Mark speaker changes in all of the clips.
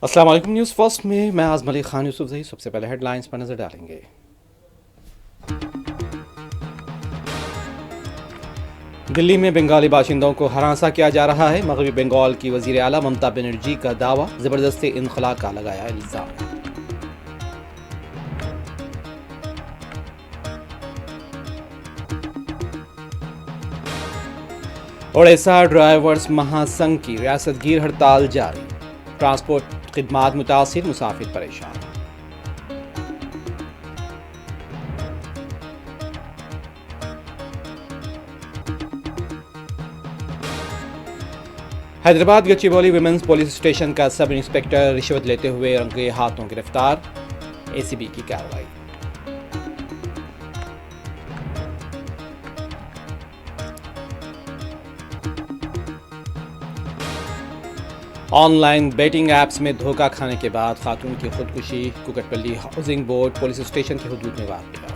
Speaker 1: अस्सलाम वालेकुम। News first में मैं आज़म अली खान यूसुफ जही। सबसे पहले हेडलाइंस पर नजर डालेंगे। दिल्ली में बंगाली बाशिंदों को हरासा किया जा रहा है। मगरबी बंगाल की वजीर आला ममता बनर्जी का दावा, जबरदस्ती इनखला का लगाया इल्जाम। ओडिशा ड्राइवर्स महासंघ की रियासतगीर हड़ताल जारी। ट्रांसपोर्ट खिदमात मुतासिर, मुसाफिर परेशान। Hyderabad Gachibowli women's police station का सब इंस्पेक्टर रिश्वत लेते हुए रंगे हाथों गिरफ्तार। एसीबी की कार्रवाई। ऑनलाइन बेटिंग ऐप्स में धोखा खाने के बाद खातून की खुदकुशी। Kukatpally housing board police station की हुदूद में वाक़या।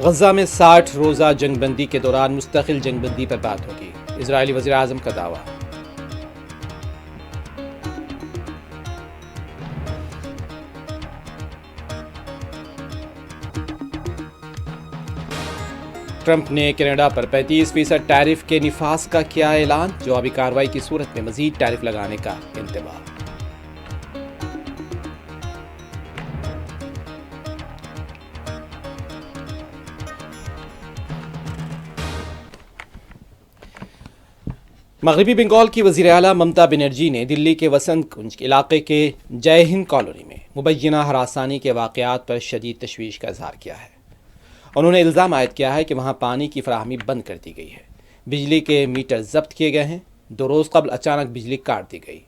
Speaker 1: गजा में 60 रोज़ा जंगबंदी के दौरान मुस्तकिल जंगबंदी पर बात होगी। इजरायली वज़ीर आज़म का दावा। ट्रंप ने कनाडा पर 35% टैरिफ के निफास का किया ऐलान। जवाबी कार्रवाई की सूरत में मजीद टैरिफ लगाने का इंतबाह। मगरबी बंगाल की वज़ीर आला ममता बनर्जी ने दिल्ली के वसंत कुंज इलाके के जय हिंद कॉलोनी में मुबैना हरासानी के वाक़यात पर शदीद तशवीश का इजहार किया है। उन्होंने इल्ज़ाम आयद किया है कि वहाँ पानी की फराहमी बंद कर दी गई है, बिजली के मीटर जब्त किए गए हैं। 2 रोज़ कबल अचानक बिजली काट दी गई।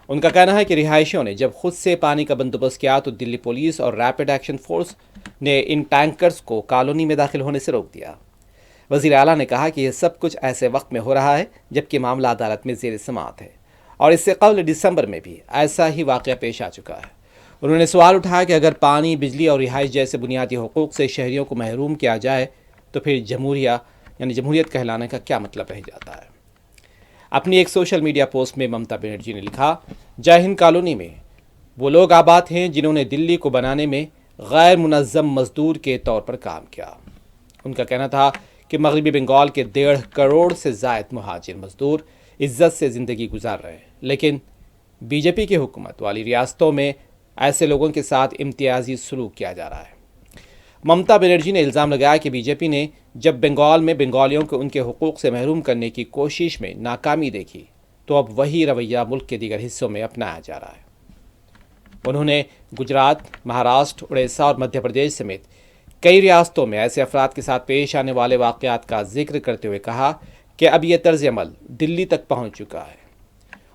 Speaker 1: उनका कहना है कि रिहायशियों ने जब खुद से पानी का बंदोबस्त किया तो दिल्ली पुलिस और रैपिड एक्शन फोर्स ने इन टैंकर्स को कॉलोनी में दाखिल होने से रोक दिया। वज़ीर आला ने कहा कि यह सब कुछ ऐसे वक्त में हो रहा है जबकि मामला अदालत में ज़ेर समाअत है और इससे कबल दिसंबर में भी ऐसा ही वाक़या पेश आ चुका है। उन्होंने सवाल उठाया कि अगर पानी, बिजली और रिहाइश जैसे बुनियादी हुकूक से शहरियों को महरूम किया जाए तो फिर जमहूरियत कहलाने का क्या मतलब रह जाता है। अपनी एक सोशल मीडिया पोस्ट में ममता बनर्जी ने लिखा, जय हिंद कॉलोनी में वो लोग आबाद हैं जिन्होंने दिल्ली को बनाने में गैर मुनज़्ज़म मजदूर के तौर पर काम किया। उनका कहना था कि मगरबी बंगाल के 1.5 करोड़ से ज़ायद मुहाजिर मजदूर इज्जत से ज़िंदगी गुजार रहे हैं, लेकिन बीजेपी की हुकूमत वाली रियासतों में ऐसे लोगों के साथ इम्तियाजी सलूक किया जा रहा है। ममता बनर्जी ने इल्ज़ाम लगाया कि बीजेपी ने जब बंगाल में बंगालियों को उनके हुकूक से महरूम करने की कोशिश में नाकामी देखी तो अब वही रवैया मुल्क के दीगर हिस्सों में अपनाया जा रहा है। उन्होंने गुजरात, महाराष्ट्र, उड़ीसा और मध्य प्रदेश समेत कई रियासतों में ऐसे अफराद के साथ पेश आने वाले वाक़यात का जिक्र करते हुए कहा कि अब यह तर्ज अमल दिल्ली तक पहुँच चुका है।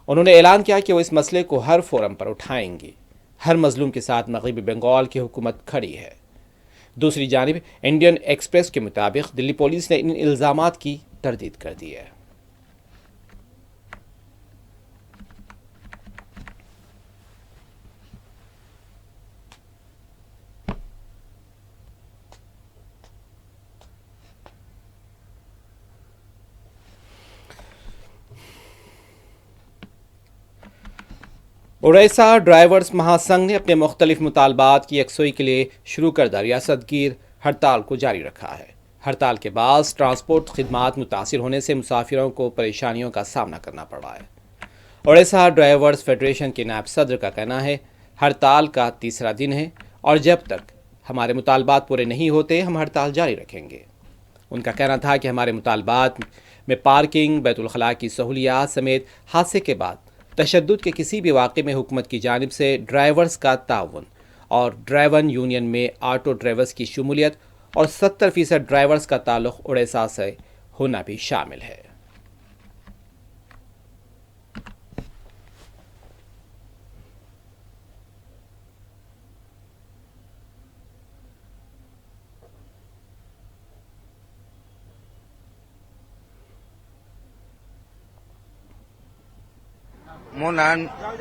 Speaker 1: उन्होंने ऐलान किया कि वो इस मसले को हर फोरम पर उठाएंगे। हर मजलूम के साथ मगरबी बंगाल की हुकूमत खड़ी है। दूसरी जानिब इंडियन एक्सप्रेस के मुताबिक दिल्ली पुलिस ने इन इल्ज़ामात की तरदीद कर दी है। ओडिशा ड्राइवर्स महासंघ ने अपने मुख्तलिफ मुतालबात की यकसोई के लिए शुरू करदा रियासतगीर हड़ताल को जारी रखा है। हड़ताल के बाद ट्रांसपोर्ट खिदमात मुतासिर होने से मुसाफिरों को परेशानियों का सामना करना पड़ रहा है। ओडिशा ड्राइवर्स फेडरेशन के नायब सदर का कहना है, हड़ताल का तीसरा दिन है और जब तक हमारे मुतालबात पूरे नहीं होते हम हड़ताल जारी रखेंगे। उनका कहना था कि हमारे मुतालबात में पार्किंग, बैतुल खला की सहूलियात समेत हादसे के बाद तशद्दुद के किसी भी वाक़े में हुकूमत की जानिब से ड्राइवर्स का ताउन और ड्राइवर यूनियन में ऑटो ड्राइवर्स की शमूलियत और 70% ड्राइवर्स का ताल्लुक़ उड़ीसा से होना भी शामिल है।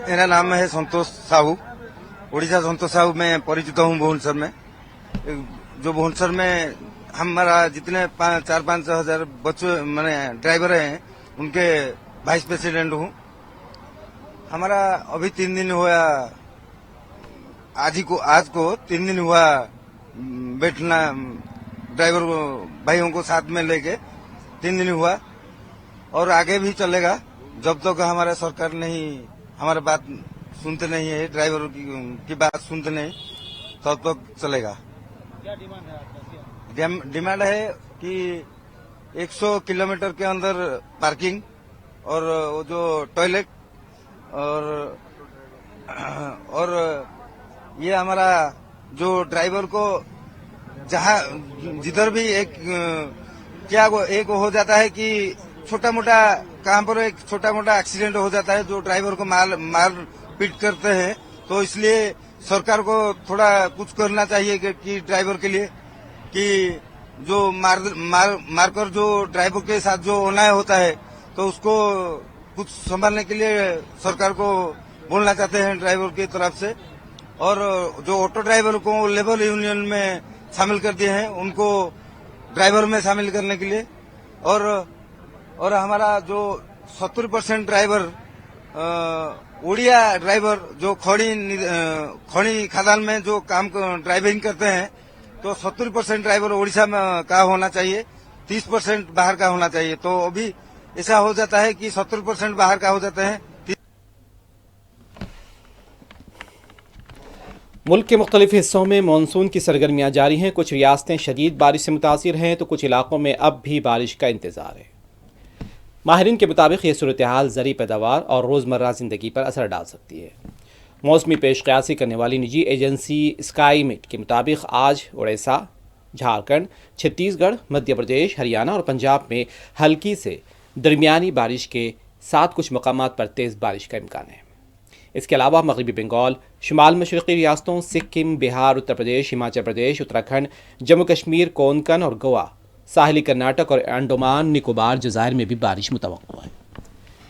Speaker 2: मेरा नाम है संतोष साहू। उड़ीसा संतोष साहू। मैं परिचित हूँ भुवनेश्वर में। जो भुवनेश्वर में हमारा जितने 4-5 हजार बच्चों मैंने ड्राइवर हैं उनके वाइस प्रेसिडेंट हूँ। हमारा अभी 3 दिन हुआ, आज को 3 दिन हुआ बैठना ड्राइवर भाइयों को साथ में लेके 3 दिन हुआ और आगे भी चलेगा जब तक हमारा सरकार नहीं हमारे बात सुनते नहीं है, ड्राइवर की बात सुनते नहीं तब तक चलेगा।
Speaker 3: क्या डिमांड है आपका?
Speaker 2: डिमांड है कि 100 किलोमीटर के अंदर पार्किंग और वो जो टॉयलेट और ये हमारा जो ड्राइवर को जहाँ जिधर भी एक हो जाता है कि छोटा मोटा कहाँ पर एक छोटा मोटा एक्सीडेंट हो जाता है, जो ड्राइवर को मार पीट करते हैं, तो इसलिए सरकार को थोड़ा कुछ करना चाहिए कि ड्राइवर के लिए कि जो मारकर जो ड्राइवर के साथ जो अन्याय होता है तो उसको कुछ संभालने के लिए सरकार को बोलना चाहते हैं ड्राइवर की तरफ से। और जो ऑटो ड्राइवर को लेबर यूनियन में शामिल कर दिए हैं उनको ड्राइवर में शामिल करने के लिए। और हमारा जो 70% ड्राइवर उड़िया ड्राइवर जो खड़ी खदान में जो काम ड्राइविंग करते हैं तो 70% ड्राइवर उड़ीसा में का होना चाहिए, 30% बाहर का होना चाहिए। तो अभी ऐसा हो जाता है कि 70% बाहर का हो जाते हैं।
Speaker 1: मुल्क के मुख्तलिफ हिस्सों में मानसून की सरगर्मियां जारी हैं। कुछ रियासतें शदीद बारिश से मुतासिर हैं तो कुछ इलाकों में अब भी बारिश का इंतजार है। माहिरीन के मुताबिक ये सूरत हाल ज़री पैदावार और रोज़मर्रा ज़िंदगी पर असर डाल सकती है। मौसमी पेश क़यासी करने वाली निजी एजेंसी स्काईमेट के मुताबिक आज उड़ीसा, झारखंड, छत्तीसगढ़, मध्य प्रदेश, हरियाणा और पंजाब में हल्की से दरमियानी बारिश के साथ कुछ मकामात पर तेज़ बारिश का इम्कान है। इसके अलावा मगरबी बंगाल, शुमाल मशरक़ी रियासतों सिक्किम, बिहार, उत्तर प्रदेश, हिमाचल प्रदेश, उत्तराखंड, जम्मू कश्मीर, कोंकण और गोवा, साहिली कर्नाटक और अंडमान निकोबार जज़ायर में भी बारिश मुतवक्को है।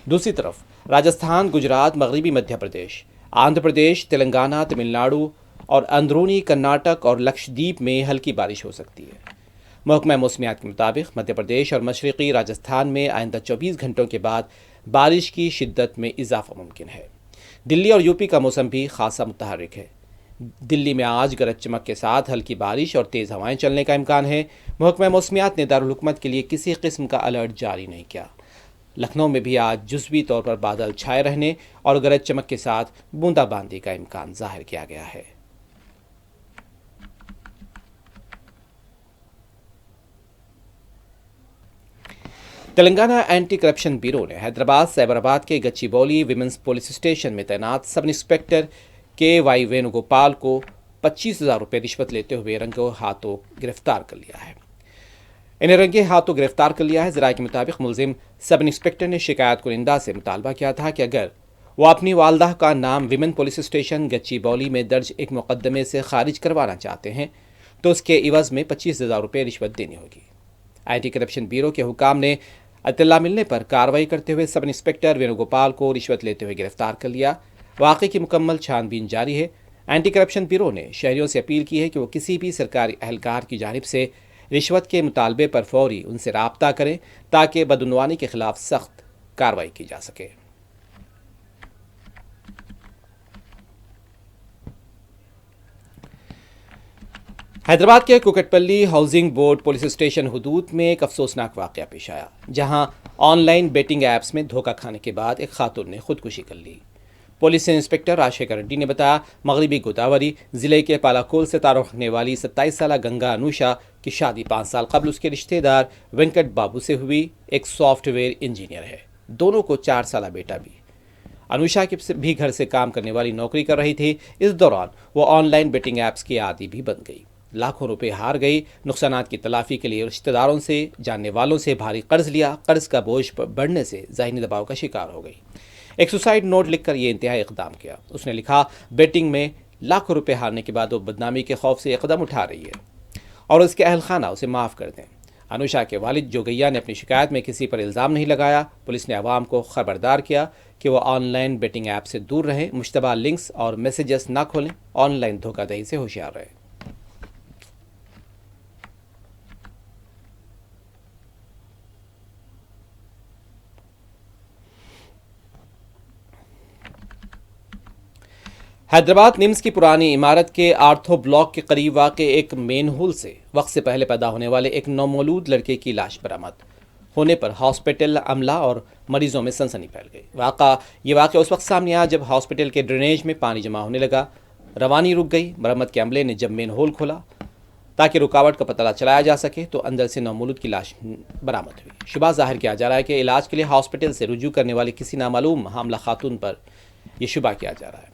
Speaker 1: दूसरी तरफ राजस्थान, गुजरात, मगरबी मध्य प्रदेश, आंध्र प्रदेश, तेलंगाना, तमिलनाडु और अंदरूनी कर्नाटक और लक्षद्वीप में हल्की बारिश हो सकती है। महकमा मौसमियात के मुताबिक मध्य प्रदेश और मशरक़ी राजस्थान में आइंदा 24 घंटों के बाद बारिश की शिद्दत में इजाफा मुमकिन है। दिल्ली और यूपी का मौसम भी खासा मुतहर्रिक है। दिल्ली में आज गरज चमक के साथ हल्की बारिश और तेज़ हवाएं चलने का इम्कान है। महकमा मौसमियात ने दारुल हुकूमत के लिए किसी किस्म का अलर्ट जारी नहीं किया। लखनऊ में भी आज जुज़वी तौर पर बादल छाए रहने और गरज चमक के साथ बूंदाबांदी का इम्कान जाहिर किया गया है। तेलंगाना एंटी करप्शन ब्यूरो ने हैदराबाद साइबराबाद के गच्चीबौली विमेंस पुलिस स्टेशन में तैनात सब इंस्पेक्टर KY वेणुगोपाल को 25,000 रुपये रिश्वत लेते हुए रंगों हाथों गिरफ्तार कर लिया है। इन्हें रंगे हाथों गिरफ्तार कर लिया है। ज़राए के मुताबिक मुलजिम सब इंस्पेक्टर ने शिकायत कुनिंदा से मुतालबा किया था कि अगर वो अपनी वालदा का नाम विमेन पुलिस स्टेशन गच्चीबौली में दर्ज एक मुकदमे से खारिज करवाना चाहते हैं तो उसके इवज़ में 25,000 रुपये रिश्वत देनी होगी। एंटी करप्शन ब्यूरो के हुकाम ने इत्तला मिलने पर कार्रवाई करते हुए सब इंस्पेक्टर वेणुगोपाल को रिश्वत लेते हुए गिरफ्तार कर लिया। वाक़े की मुकम्मल छानबीन जारी है। एंटी करप्शन ब्यूरो ने शहरियों से अपील की है कि वो किसी भी सरकारी अहलकार की जानिब से रिश्वत के मुतालबे पर फौरी उनसे राब्ता करें ताकि बदउनवानी के खिलाफ सख्त कार्रवाई की जा सके। हैदराबाद के Kukatpally housing board police station हुदूद में एक अफसोसनाक वाक़या पेश आया, जहां ऑनलाइन बेटिंग ऐप्स में धोखा खाने के बाद एक खातून ने खुदकुशी कर ली। पुलिस इंस्पेक्टर राजशेखर रेड्डी ने बताया, मगरबी गोदावरी ज़िले के पालाकोल से ताल्लुक़ रखने वाली 27 साल गंगा अनुषा की शादी 5 साल कबल उसके रिश्तेदार वेंकट बाबू से हुई। एक सॉफ्टवेयर इंजीनियर है। दोनों को 4 साल बेटा भी। अनुषा की भी घर से काम करने वाली नौकरी कर रही थी। इस दौरान वो ऑनलाइन बेटिंग ऐप्स की आदी भी बन गई। लाखों रुपए हार गई। नुकसानात की तलाफी के लिए रिश्तेदारों से, जानने वालों से भारी कर्ज लिया। कर्ज का बोझ बढ़ने से ज़हनी दबाव का शिकार हो गई। एक सुसाइड नोट लिखकर ये इंतहाई इक़दाम किया। उसने लिखा, बेटिंग में लाखों रुपए हारने के बाद वो बदनामी के खौफ से कदम उठा रही है और उसके अहल खाना उसे माफ़ कर दें। अनुषा के वालिद जोगैया ने अपनी शिकायत में किसी पर इल्ज़ाम नहीं लगाया। पुलिस ने अवाम को खबरदार किया कि वो ऑनलाइन बेटिंग ऐप से दूर रहें, मुश्तबा लिंक्स और मैसेजेस ना खोलें, ऑनलाइन धोखाधड़ी से होशियार रहें। حیدرآباد نمس کی پرانی عمارت کے آرتھو بلاک کے قریب واقع ایک مین ہول سے وقت سے پہلے پیدا ہونے والے ایک نومولود لڑکے کی لاش برآمد ہونے پر ہاسپٹل عملہ اور مریضوں میں سنسنی پھیل گئی۔ یہ واقعہ اس وقت سامنے آیا جب ہاسپٹل کے ڈرینیج میں پانی جمع ہونے لگا، روانی رک گئی۔ مرمت کے عملے نے جب مین ہول کھولا تاکہ رکاوٹ کا پتہ چلایا جا سکے تو اندر سے نومولود کی لاش برآمد ہوئی۔ شبہ ظاہر کیا جا رہا ہے کہ علاج کے لیے ہاسپٹل سے رجوع کرنے والی کسی نامعلوم حاملہ خاتون پر یہ شبہ کیا جا رہا ہے۔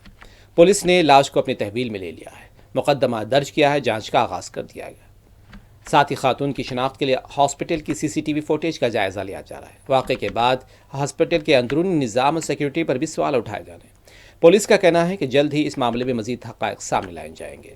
Speaker 1: پولیس نے لاش کو اپنے تحویل میں لے لیا ہے، مقدمہ درج کیا ہے، جانچ کا آغاز کر دیا گیا۔ ساتھ ہی خاتون کی شناخت کے لیے ہاسپٹل کی سی سی ٹی وی فوٹیج کا جائزہ لیا جا رہا ہے۔ واقعے کے بعد ہاسپٹل کے اندرونی نظام اور سیکیورٹی پر بھی سوال اٹھائے جا رہے ہیں۔ پولیس کا کہنا ہے کہ جلد ہی اس معاملے میں مزید حقائق سامنے لائے جائیں گے۔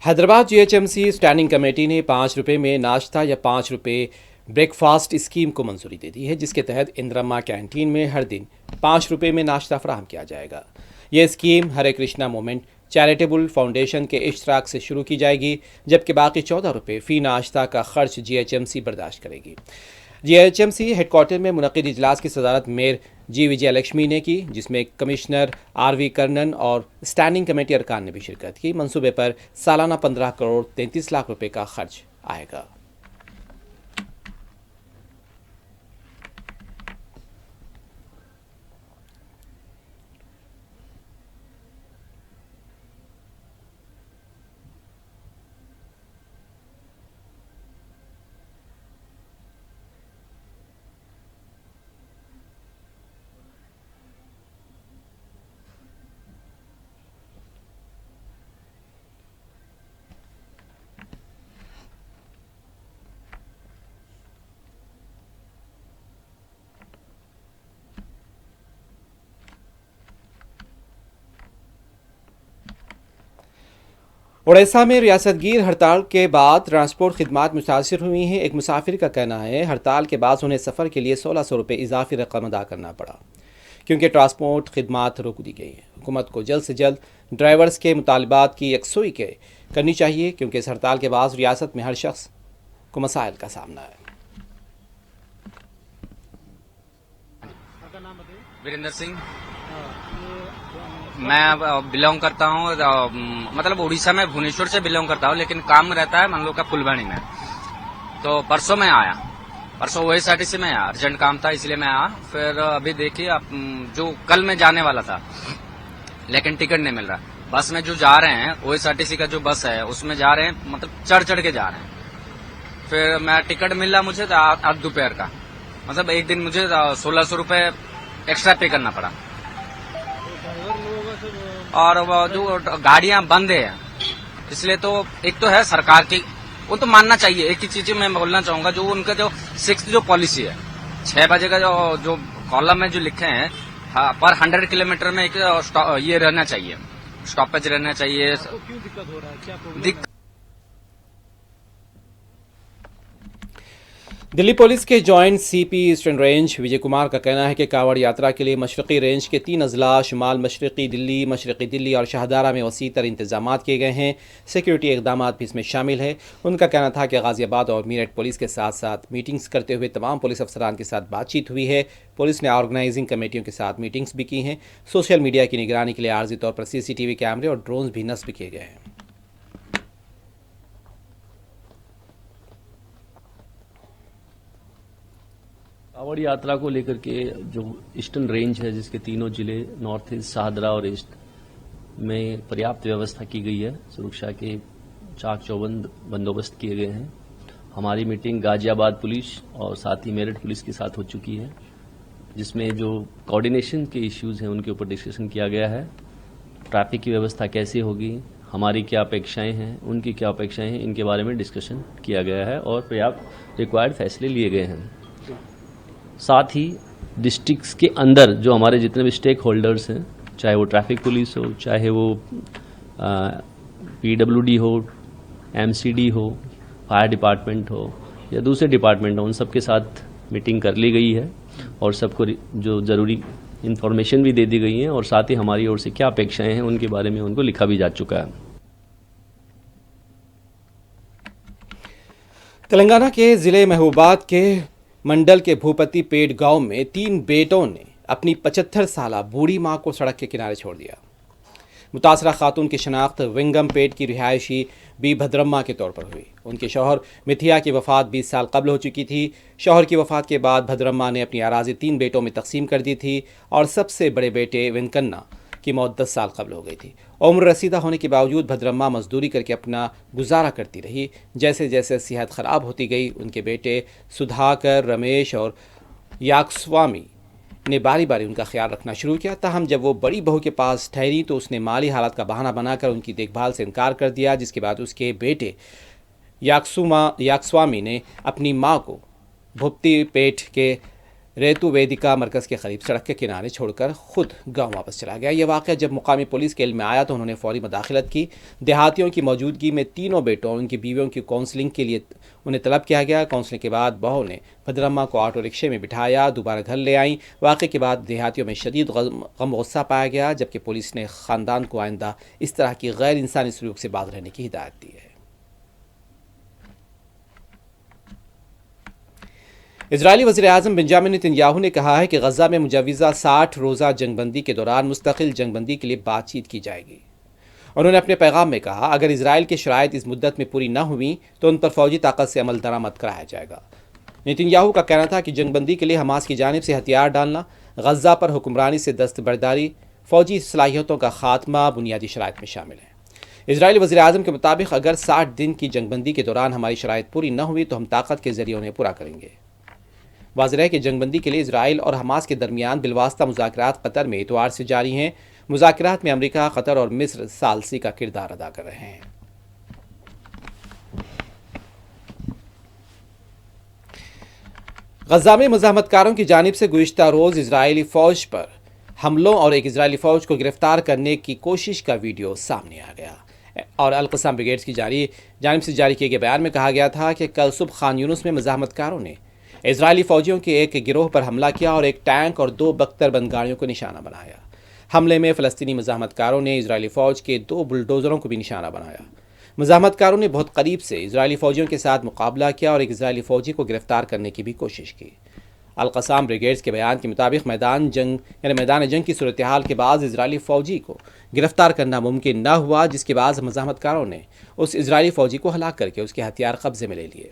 Speaker 1: Hyderabad G H M C standing committee نے 5 روپے میں ناشتہ یا 5 روپے بریک فاسٹ اسکیم کو منظوری دے دی ہے، جس کے تحت اندرما کینٹین میں ہر دن 5 روپے میں ناشتہ فراہم کیا جائے گا۔ یہ اسکیم ہرے کرشنا موومنٹ چیریٹیبل فاؤنڈیشن کے اشتراک سے شروع کی جائے گی، جبکہ باقی 14 روپے فی ناشتہ کا خرچ جی ایچ ایم سی برداشت کرے گی۔ G H M C headquarter میں منعقد اجلاس کی صدارت میئر جی وجے لکشمی نے کی، جس میں کمشنر آر وی کرنن اور اسٹینڈنگ کمیٹی ارکان نے بھی شرکت کی۔ منصوبے پر سالانہ 15 کروڑ 33 لاکھ روپے کا خرچ آئے گا۔ اڑیسہ میں ریاست گیر ہڑتال کے بعد ٹرانسپورٹ خدمات متاثر ہوئی ہیں۔ ایک مسافر کا کہنا ہے ہڑتال کے بعد انہیں سفر کے لیے 1600 روپے اضافی رقم ادا کرنا پڑا کیونکہ ٹرانسپورٹ خدمات روک دی گئی ہیں۔ حکومت کو جلد سے جلد ڈرائیورز کے مطالبات کی یکسوئی کرنی چاہیے کیونکہ اس ہڑتال کے بعد ریاست میں ہر شخص کو مسائل کا سامنا ہے۔
Speaker 4: وریندر سنگھ، میں بلونگ کرتا ہوں، مطلب اڑیسہ میں بھونیشور سے بلونگ کرتا ہوں، لیکن کام رہتا ہے من لو کا پھلبانی میں۔ تو پرسوں میں آیا، پرسوں O S R T C میں آیا، ارجنٹ کام تھا اس لیے میں آیا۔ پھر ابھی دیکھیے جو کل میں جانے والا تھا لیکن ٹکٹ نہیں مل رہا۔ بس میں جو جا رہے ہیں O S R T C کا جو بس ہے اس میں جا رہے ہیں، مطلب چڑھ کے جا رہے ہیں۔ پھر میں ٹکٹ مل رہا مجھے آج دوپہر کا، مطلب ایک دن مجھے 1600 روپے ایکسٹرا پے کرنا پڑا۔ اور وہ جو گاڑیاں بند ہیں اس لیے تو ایک تو ہے سرکار کی، وہ تو ماننا چاہیے۔ ایک ہی چیز میں بولنا چاہوں گا، جو ان کا جو 6 جو پالیسی ہے، 6 بجے کا جو کالم میں جو لکھے ہیں پر 100 کلومیٹر میں ایک یہ رہنا چاہیے، اسٹاپیج رہنا چاہیے۔
Speaker 3: کیوں دقت ہو رہا ہے؟ کیا پرابلم؟
Speaker 1: دلی پولیس کے جوائنٹ سی پی ایسٹرن رینج وجے کمار کا کہنا ہے کہ کاوڑ یاترا کے لیے مشرقی رینج کے 3 اضلاع شمال مشرقی دلی اور شاہدارہ میں وسیع تر انتظامات کیے گئے ہیں۔ سیکیورٹی اقدامات بھی اس میں شامل ہیں۔ ان کا کہنا تھا کہ غازی آباد اور میرٹھ پولیس کے ساتھ میٹنگز کرتے ہوئے تمام پولیس افسران کے ساتھ بات چیت ہوئی ہے۔ پولیس نے آرگنائزنگ کمیٹیوں کے ساتھ میٹنگز بھی کی ہیں۔ سوشل میڈیا کی نگرانی کے لیے عارضی طور پر سی سی ٹی وی کیمرے اور ڈرونز بھی نصب کیے گئے ہیں۔
Speaker 5: کاوڑ یاترا کو لے کر کے جو ایسٹرن رینج ہے جس کے تینوں ضلع نارتھ ایسٹ، شاہدرہ اور ایسٹ میں پریاپت ویوستھا کی گئی ہے۔ سرکشا کے چاک چوبند بندوبست کیے گئے ہیں۔ ہماری میٹنگ غازی آباد پولیس اور ساتھ ہی میرٹھ پولیس کے ساتھ ہو چکی ہے، جس میں جو کوآرڈینیشن کے ایشوز ہیں ان کے اوپر ڈسکشن کیا گیا ہے۔ ٹریفک کی ویوستھا کیسے ہوگی، ہماری کیا اپیکشائیں ہیں، ان کی کیا اپیکشائیں ہیں، ان کے بارے میں ڈسکشن کیا گیا ہے اور پریاپت ریکوائرڈ فیصلے لیے گئے ہیں۔ ساتھ ہی ڈسٹرکٹس کے اندر جو ہمارے جتنے بھی اسٹیک ہولڈرز ہیں، چاہے وہ ٹریفک پولیس ہو، چاہے وہ پی ڈبلیو ڈی ہو، ایم سی ڈی ہو، فائر ڈپارٹمنٹ ہو یا دوسرے ڈپارٹمنٹ ہو، ان سب کے ساتھ میٹنگ کر لی گئی ہے اور سب کو جو ضروری انفارمیشن بھی دے دی گئی ہیں اور ساتھ ہی ہماری اور سے کیا اپیکشائیں ہیں ان کے بارے میں ان کو لکھا بھی جا چکا ہے۔
Speaker 1: تلنگانہ کے ضلع محبوبات کے मंडल के भूपति पेट गांव में 3 बेटों ने अपनी 75 साला बूढ़ी मां को सड़क के किनारे छोड़ दिया। मुतासरा खातून की शनाख्त विंगम पेट की रिहायशी बी भद्रम्मा के तौर पर हुई। उनके शौहर मिथिया की वफ़ात 20 साल कबल हो चुकी थी। शौहर की वफ़ात के बाद भद्रम्मा ने अपनी अराज़ी 3 बेटों में तकसीम कर दी थी और सबसे बड़े बेटे वेंकन्ना की मौत 10 साल कबल हो गई थी। उम्र रसीदा होने के बावजूद भद्रम्मा मजदूरी करके अपना गुजारा करती रही। जैसे जैसे सेहत ख़राब होती गई, उनके बेटे सुधाकर, रमेश और याकस्वामी ने बारी बारी उनका ख्याल रखना शुरू किया। ताहम जब वो बड़ी बहू के पास ठहरी तो उसने माली हालात का बहाना बनाकर उनकी देखभाल से इनकार कर दिया, जिसके बाद उसके बेटे याकस्वामी ने अपनी मां को भुप्ती पेट के रेतु वेदिका मरकज़ के करीब सड़क के किनारे छोड़कर खुद गांव वापस चला गया। यह वाक़या जब मुकामी पुलिस के इल्म में आया तो उन्होंने फौरी मदाखलत की। देहातियों की मौजूदगी में तीनों बेटों और उनकी बीवियों की काउंसलिंग के लिए उन्हें तलब किया गया। काउंसलिंग के बाद बहू ने भद्रम्मा को ऑटो रिक्शे में बिठाया, दोबारा घर ले आई। वाक़े के बाद देहातियों में शदीद गम गुस्सा पाया गया, जबकि पुलिस ने ख़ानदान को आइंदा इस तरह की गैर इंसानी सलूक से बाज रहने की हिदायत दी है। इजरायली वज़ीर-ए-आज़म बेंजामिन नेतन्याहू ने कहा है कि गज़ा में मुजव्वज़ा 60 रोज़ा जंगबंदी के दौरान मुस्तकिल जंगबंदी के लिए बातचीत की जाएगी। उन्होंने अपने पैगाम में कहा, अगर इजराइल की शराइत इस मुद्दत में पूरी न हुई तो उन पर फ़ौजी ताकत से अमल दरामद कराया जाएगा। नेतन्याहू का कहना था कि जंगबंदी के लिए हमास की जानिब से हथियार डालना, गज़ा पर हुक्मरानी से दस्तबरदारी, फ़ौजी सलाहियतों का खात्मा बुनियादी शराइत में शामिल है। इजरायली वज़ीर-ए-आज़म के मुताबिक अगर 60 दिन की जंगबंदी के दौरान हमारी शराइत पूरी न हुई तो हम ताकत के ज़रिए उन्हें पूरा करेंगे। वाज़ेह है कि जंगबंदी के लिए इजराइल और हमास के दरमियान बिलवास्ता मुज़ाकरात कतर में इतवार से जारी हैं। मुज़ाकरात में अमेरिका, कतर और मिस्र सालसी का किरदार अदा कर रहे हैं। गज़ा में मुज़ाहमतकारों की जानिब से गुज़िश्ता रोज़ इजरायली फ़ौज पर हमलों और एक इजरायली फ़ौज को गिरफ्तार करने की कोशिश का वीडियो सामने आ गया और अल-क़स्साम ब्रिगेड्स की जानिब से जारी किए गए बयान में कहा गया था कि कल सुबह खान यूनुस में मुज़ाहमतकारों ने इजरायली फ़ौजियों के एक गिरोह पर हमला किया और एक टैंक और 2 बख्तरबंद गाड़ियों को निशाना बनाया। हमले में फ़लस्तीनी मुज़ाहमतकारों ने इजरायली फ़ौज के 2 बुलडोज़रों को भी निशाना बनाया। मुज़ाहमतकारों ने बहुत करीब से इजरायली फ़ौजियों के साथ मुकाबला किया और एक इजरायली फ़ौजी को गिरफ्तार करने की भी कोशिश की। अल-क़स्साम ब्रिगेड्स के बयान के मुताबिक मैदान जंग की सूरत हाल के बाद इजरायली फ़ौजी को गिरफ्तार करना मुमकिन न हुआ, जिसके बाद मुज़ाहमतकारों ने उस इजरायली फ़ौजी को हलाक करके उसके हथियार कब्जे में ले लिए।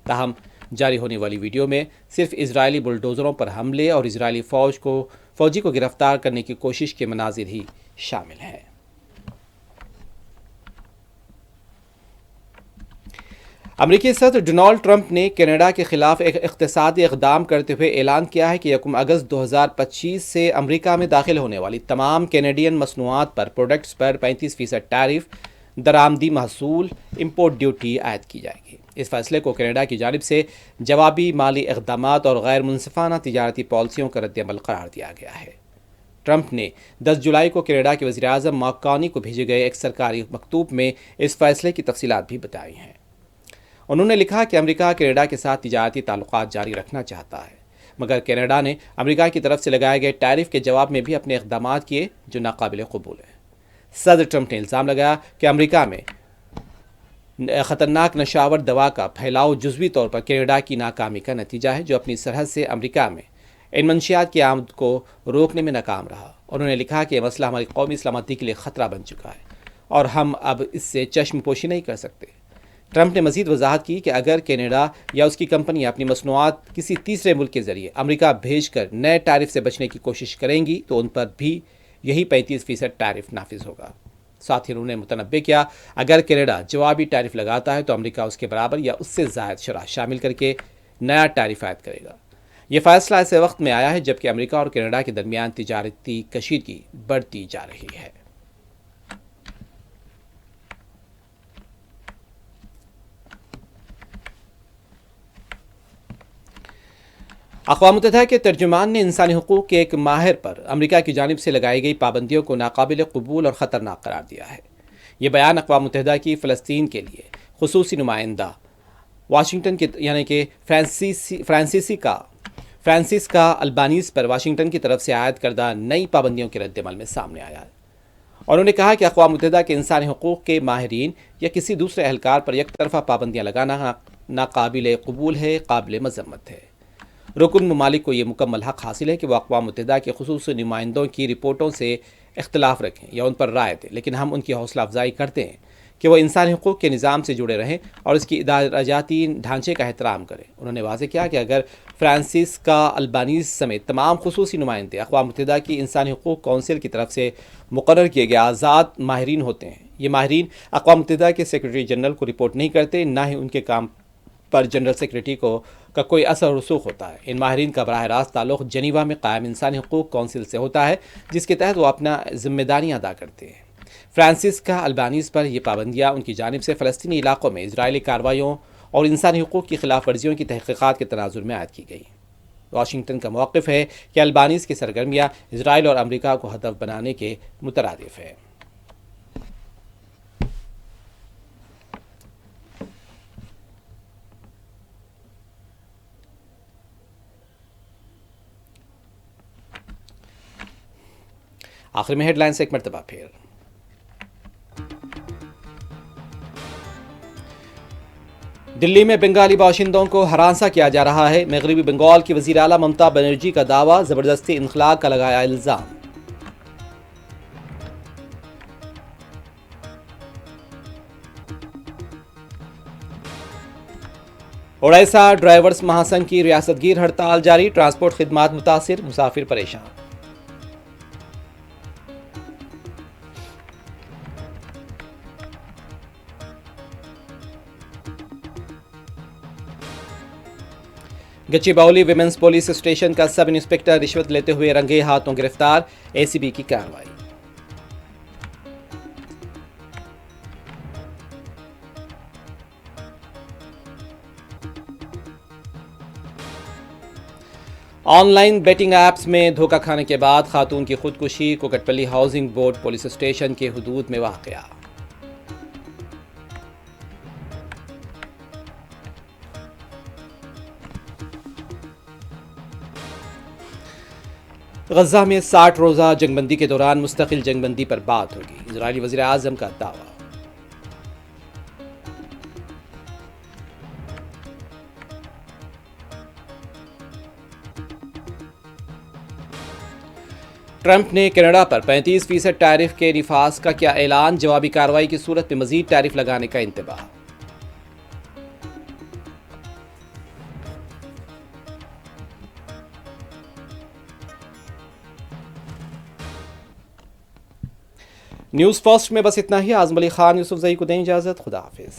Speaker 1: ताहम जारी होने वाली वीडियो में सिर्फ इजरायली बुलडोज़रों पर हमले और इजरायली फ़ौजी को गिरफ्तार करने की कोशिश के मनाजिर ही शामिल हैं। अमेरिकी सदर डोनाल्ड ट्रंप ने कनाडा के खिलाफ एक इक़्तिसादी इक़दाम करते हुए ऐलान किया है कि 1 अगस्त 2025 से अमेरिका में दाखिल होने वाली तमाम कैनेडियन मसनूआत पर प्रोडक्ट्स पर 35% टैरिफ, दरामदी महसूल, इम्पोर्ट ड्यूटी आयद की जाएगी। इस फैसले को कनाडा की जानिब से जवाबी माली इक़दामात और गैर मुनसिफाना तिजारती पॉलिसियों का रद्द-ए-अमल करार दिया गया है। ट्रंप ने 10 जुलाई को कनाडा के वज़ीर-ए-आज़म मार्क कार्नी को भेजे गए एक सरकारी मकतूब में इस फैसले की तफसीलात भी बताई हैं। उन्होंने लिखा कि अमेरिका कनाडा के साथ तिजारती ताल्लुकात जारी रखना चाहता है, मगर कनाडा ने अमेरिका की तरफ से लगाए गए टैरिफ के जवाब में भी अपने इक़दामात किए जो नाकाबिल कबूल है। सदर ट्रंप ने इल्ज़ाम लगाया कि अमेरिका में ख़तरनाक नशावर दवा का फैलाव जुज़वी तौर पर कनाडा की नाकामी का नतीजा है, जो अपनी सरहद से अमेरिका में इन मंशियात की आमद को रोकने में नाकाम रहा। उन्होंने लिखा कि यह मसला हमारी कौमी सलामती के लिए ख़तरा बन चुका है और हम अब इससे चश्मपोशी नहीं कर सकते। ट्रंप ने मज़ीद वजाहत की कि अगर कनाडा या उसकी कंपनियां अपनी मसनूआत किसी तीसरे मुल्क के ज़रिए अमेरिका भेजकर नए टैरिफ से बचने की कोशिश करेंगी तो उन पर भी यही 35% टैरिफ नाफिज होगा। साथ ही उन्होंने मुतनब्बे किया, अगर कनाडा जवाबी टैरिफ लगाता है तो अमेरिका उसके बराबर या उससे ज़ायद शरह शामिल करके नया टैरिफ आयद करेगा। यह फैसला ऐसे वक्त में आया है जबकि अमेरिका और कनाडा के दरमियान तिजारती कशीदगी बढ़ती जा रही है। अक़वाम मुत्तहिदा के तर्जुमान ने इंसानी हुकूक़ के एक माहिर पर अमेरिका की जानिब से लगाई गई पाबंदियों को नाकाबिल कबूल और ख़तरनाक करार दिया है। ये बयान अक़वाम मुत्तहिदा की फ़लस्तीन के लिए ख़ुसूसी नुमाइंदा वाशिंगटन के यानी कि फ्रांसिस्का अल्बानीज़ पर वाशिंगटन की तरफ से आयद करदा नई पाबंदियों के रद्द-ए-अमल में सामने आया है। और उन्होंने कहा कि अक़वाम मुत्तहिदा के इंसानी हुकूक़ के माहिरीन या किसी दूसरे एहलकार पर एक तरफ़ा पाबंदियाँ लगाना नाकाबिल कबूल है, काबिल मज़म्मत है। رکن ممالک کو یہ مکمل حق حاصل ہے کہ وہ اقوام متحدہ کے خصوصی نمائندوں کی رپورٹوں سے اختلاف رکھیں یا ان پر رائے دیں، لیکن ہم ان کی حوصلہ افزائی کرتے ہیں کہ وہ انسانی حقوق کے نظام سے جڑے رہیں اور اس کی ادارجاتی ڈھانچے کا احترام کریں۔ انہوں نے واضح کیا کہ اگر فرانسسکا البانیز سمیت تمام خصوصی نمائندے اقوام متحدہ کی انسانی حقوق کونسل کی طرف سے مقرر کیے گئے آزاد ماہرین ہوتے ہیں، یہ ماہرین اقوام متحدہ کے سیکرٹری جنرل کو رپورٹ نہیں کرتے، نہ ہی ان کے کام پر جنرل سیکرٹری کا کوئی اثر رسوخ ہوتا ہے۔ ان ماہرین کا براہ راست تعلق جنیوا میں قائم انسانی حقوق کونسل سے ہوتا ہے، جس کے تحت وہ اپنا ذمہ داریاں ادا کرتے ہیں۔ فرانسسکا البانیز پر یہ پابندیاں ان کی جانب سے فلسطینی علاقوں میں اسرائیلی کارروائیوں اور انسانی حقوق کی خلاف ورزیوں کی تحقیقات کے تناظر میں عائد کی گئی۔ واشنگٹن کا موقف ہے کہ البانیز کی سرگرمیاں اسرائیل اور امریکہ کو ہدف بنانے کے مترادف ہے۔ آخر میں ہیڈ لائنز ایک مرتبہ پھر۔ دلی میں بنگالی باشندوں کو ہراساں کیا جا رہا ہے، مغربی بنگال کی وزیر اعلیٰ ممتا بنرجی کا دعویٰ، زبردستی انخلاء کا لگایا الزام۔ اڑیسہ ڈرائیورز مہاسنگھ کی ریاست گیر ہڑتال جاری، ٹرانسپورٹ خدمات متاثر، مسافر پریشان۔ گچی باؤلی ویمنز پولیس اسٹیشن کا سب انسپکٹر رشوت لیتے ہوئے رنگے ہاتھوں گرفتار، اے سی بی کی کارروائی۔ آن لائن بیٹنگ ایپس میں دھوکہ کھانے کے بعد خاتون کی خودکشی، کوکٹ پلی ہاؤسنگ بورڈ پولیس اسٹیشن کے حدود میں واقع۔ غزہ میں 60 روزہ جنگ بندی کے دوران مستقل جنگ بندی پر بات ہوگی، اسرائیلی وزیر اعظم کا دعویٰ۔ ٹرمپ نے کینیڈا پر 35% ٹیرف کے نفاذ کا کیا اعلان، جوابی کارروائی کی صورت میں مزید ٹیرف لگانے کا انتباہ۔ نیوز فرسٹ میں بس اتنا ہی۔ اعظم علی خان یوسف زئی کو دیں اجازت، خدا حافظ۔